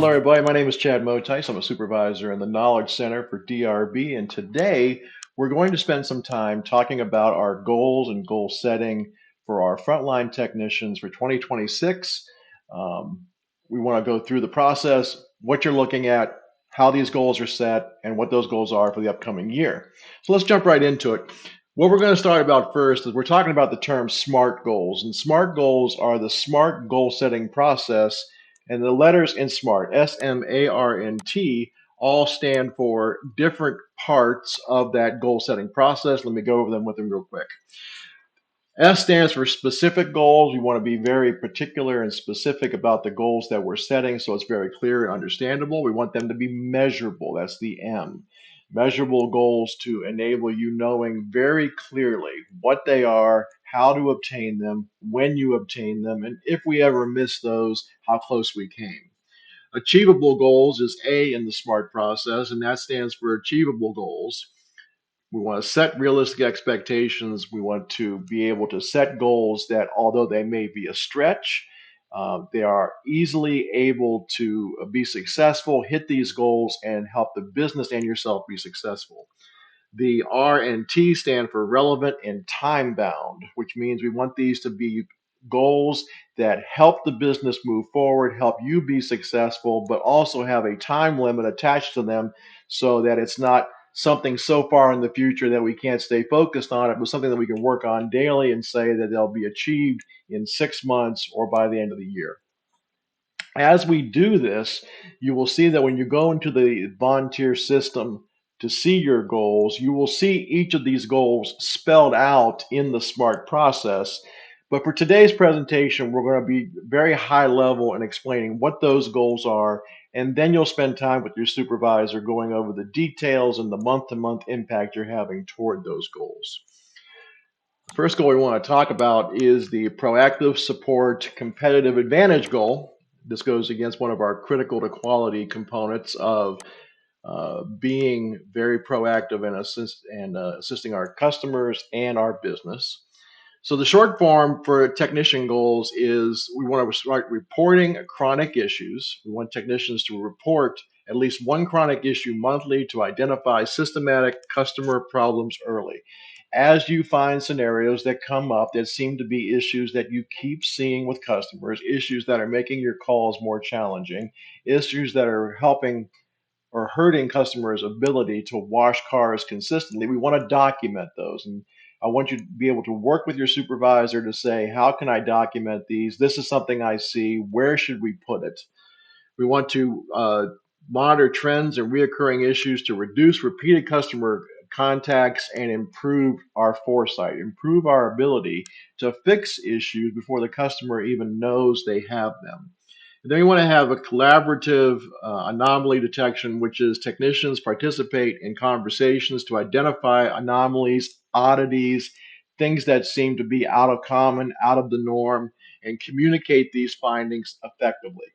Hello, everybody. My name is Chad Motice. I'm a supervisor in the Knowledge Center for DRB, and today we're going to spend some time talking about our goals and goal setting for our frontline technicians for 2026. Um, we want to go through the process, what you're looking at, how these goals are set, and what those goals are for the upcoming year. So let's jump right into it. What we're going to start about first is we're talking about the term SMART goals, and SMART goals are the SMART goal setting process, and the letters in SMART, SMART, all stand for different parts of that goal setting process. Let me go over them with them real quick. S stands for specific goals. We want to be very particular and specific about the goals that we're setting so it's very clear and understandable. We want them to be measurable. That's the M. Measurable goals to enable you knowing very clearly what they are, how to obtain them, when you obtain them, and if we ever miss those, how close we came. Achievable goals is A in the SMART process, and that stands for achievable goals. We want to set realistic expectations. We want to be able to set goals that, although they may be a stretch, they are easily able to be successful, hit these goals, and help the business and yourself be successful. The R and T stand for relevant and time bound, which means we want these to be goals that help the business move forward, help you be successful, but also have a time limit attached to them so that it's not something so far in the future that we can't stay focused on it, but something that we can work on daily and say that they'll be achieved in 6 months or by the end of the year. As we do this, you will see that when you go into the volunteer system to see your goals, you will see each of these goals spelled out in the SMART process. But for today's presentation, we're going to be very high level in explaining what those goals are, and then you'll spend time with your supervisor going over the details and the month-to-month impact you're having toward those goals. First goal we want to talk about is the proactive support competitive advantage goal. This goes against one of our critical to quality components of being very proactive and assisting our customers and our business. So the short form for technician goals is we want to start reporting chronic issues. We want technicians to report at least one chronic issue monthly to identify systematic customer problems early. As you find scenarios that come up that seem to be issues that you keep seeing with customers, issues that are making your calls more challenging, issues that are helping or hurting customers' ability to wash cars consistently, we want to document those. And I want you to be able to work with your supervisor to say, how can I document these? This is something I see. Where should we put it? We want to monitor trends and reoccurring issues to reduce repeated customer contacts and improve our foresight, improve our ability to fix issues before the customer even knows they have them. And then we want to have a collaborative anomaly detection, which is technicians participate in conversations to identify anomalies, oddities, things that seem to be out of common, out of the norm, and communicate these findings effectively.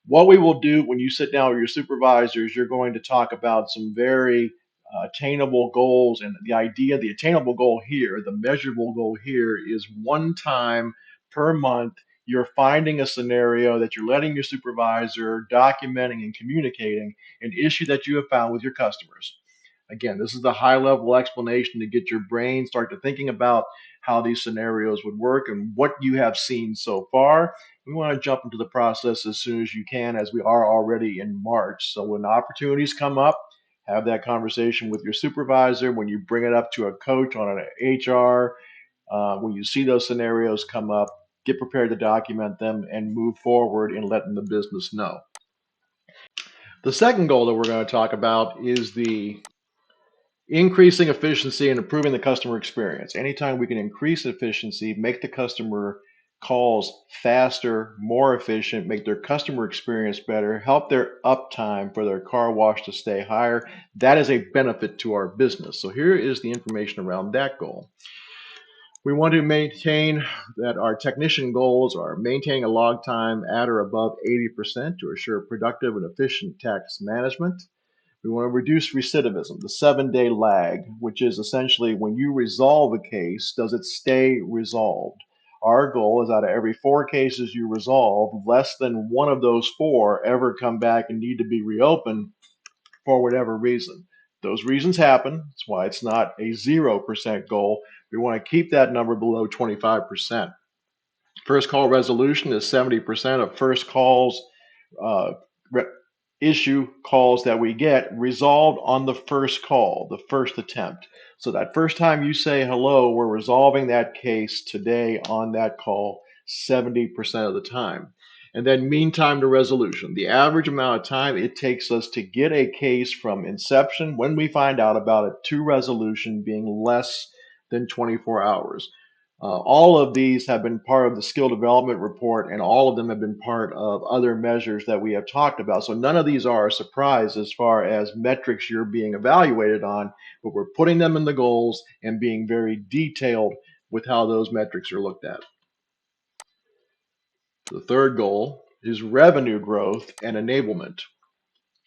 What we will do when you sit down with your supervisors, you're going to talk about some very attainable goals. And the attainable goal here, the measurable goal here is one time per month. You're finding a scenario that you're letting your supervisor documenting and communicating an issue that you have found with your customers. Again, this is the high level explanation to get your brain start to thinking about how these scenarios would work and what you have seen so far. We want to jump into the process as soon as you can, as we are already in March. So when opportunities come up, have that conversation with your supervisor. When you bring it up to a coach on an HR, when you see those scenarios come up, get prepared to document them and move forward in letting the business know. The second goal that we're going to talk about is the increasing efficiency and improving the customer experience. Anytime we can increase efficiency, make the customer calls faster, more efficient, make their customer experience better, help their uptime for their car wash to stay higher, that is a benefit to our business. So here is the information around that goal. We want to maintain that our technician goals are maintaining a log time at or above 80% to assure productive and efficient tax management. We want to reduce recidivism, the 7-day lag, which is essentially when you resolve a case, does it stay resolved? our goal is out of every 4 cases you resolve, less than one of those 4 ever come back and need to be reopened for whatever reason. Those reasons happen. That's why it's not a 0% goal. We want to keep that number below 25%. First call resolution is 70% of first calls, uh, re- issue calls that we get resolved on the first call, the first attempt. So that first time you say hello, we're resolving that case today on that call 70% of the time. And then mean time to resolution, the average amount of time it takes us to get a case from inception when we find out about it to resolution being less than 24 hours. All of these have been part of the skill development report, and all of them have been part of other measures that we have talked about. So none of these are a surprise as far as metrics you're being evaluated on, but we're putting them in the goals and being very detailed with how those metrics are looked at. The third goal is revenue growth and enablement.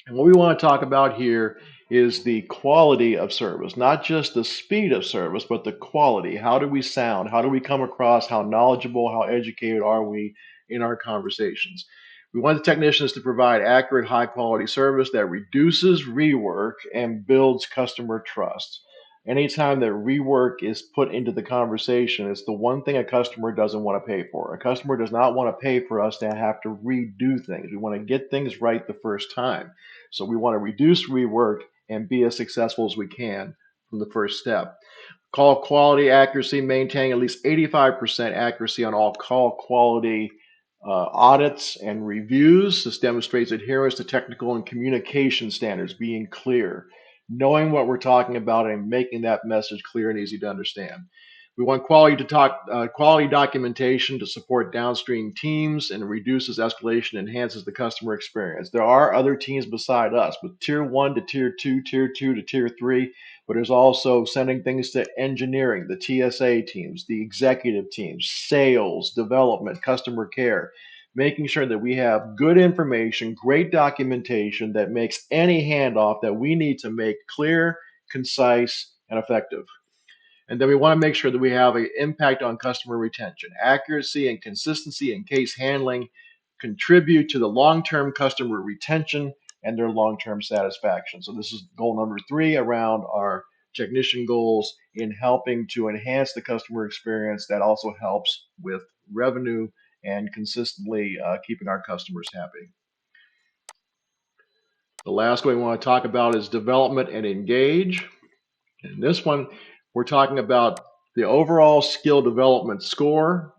And what we want to talk about here is the quality of service, not just the speed of service, but the quality. How do we sound? How do we come across? How knowledgeable, how educated are we in our conversations? We want the technicians to provide accurate, high quality service that reduces rework and builds customer trust. Anytime that rework is put into the conversation, it's the one thing a customer doesn't want to pay for. A customer does not want to pay for us to have to redo things. We want to get things right the first time. So we want to reduce rework and be as successful as we can from the first step. Call quality accuracy, maintaining at least 85% accuracy on all call quality audits and reviews. This demonstrates adherence to technical and communication standards, being clear, knowing what we're talking about, and making that message clear and easy to understand. We want quality documentation to support downstream teams and reduces escalation, enhances the customer experience. There are other teams beside us, with tier 1 to tier 2, tier 2 to tier 3, but there's also sending things to engineering, the TSA teams, the executive teams, sales, development, customer care, making sure that we have good information, great documentation that makes any handoff that we need to make clear, concise, and effective. And then we want to make sure that we have an impact on customer retention. Accuracy and consistency in case handling contribute to the long-term customer retention and their long-term satisfaction. So this is goal number 3 around our technician goals in helping to enhance the customer experience. That also helps with revenue and consistently keeping our customers happy. The last one we want to talk about is development and engage. In this one, we're talking about the overall skill development score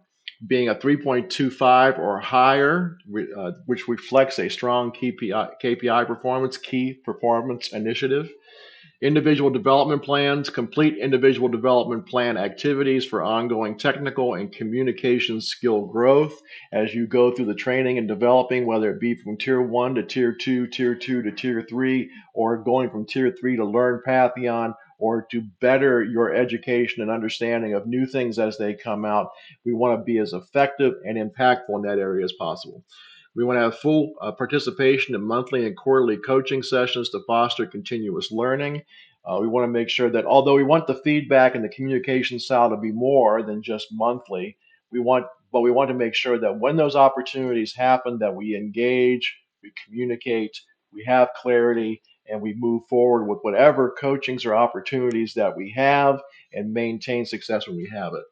being a 3.25 or higher, which reflects a strong KPI performance, key performance initiative. Individual development plans, complete individual development plan activities for ongoing technical and communication skill growth as you go through the training and developing, whether it be from tier 1 to tier 2, tier 2 to tier 3, or going from tier 3 to learn Patheon, or to better your education and understanding of new things as they come out. We want to be as effective and impactful in that area as possible. We want to have full participation in monthly and quarterly coaching sessions to foster continuous learning. We want to make sure that although we want the feedback and the communication style to be more than just monthly, but we want to make sure that when those opportunities happen, that we engage, we communicate, we have clarity, and we move forward with whatever coachings or opportunities that we have and maintain success when we have it.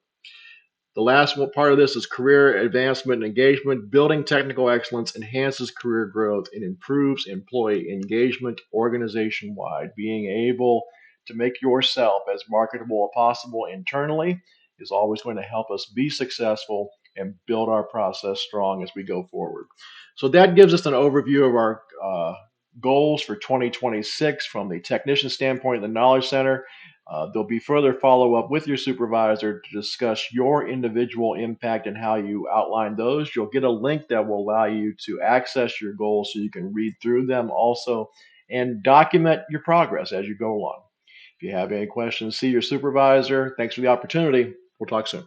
The last part of this is career advancement and engagement. Building technical excellence enhances career growth and improves employee engagement organization wide. Being able to make yourself as marketable as possible internally is always going to help us be successful and build our process strong as we go forward. So that gives us an overview of our goals for 2026 from the technician standpoint in the Knowledge Center. There'll be further follow up with your supervisor to discuss your individual impact and how you outline those. You'll get a link that will allow you to access your goals so you can read through them also and document your progress as you go along. If you have any questions, see your supervisor. Thanks for the opportunity. We'll talk soon.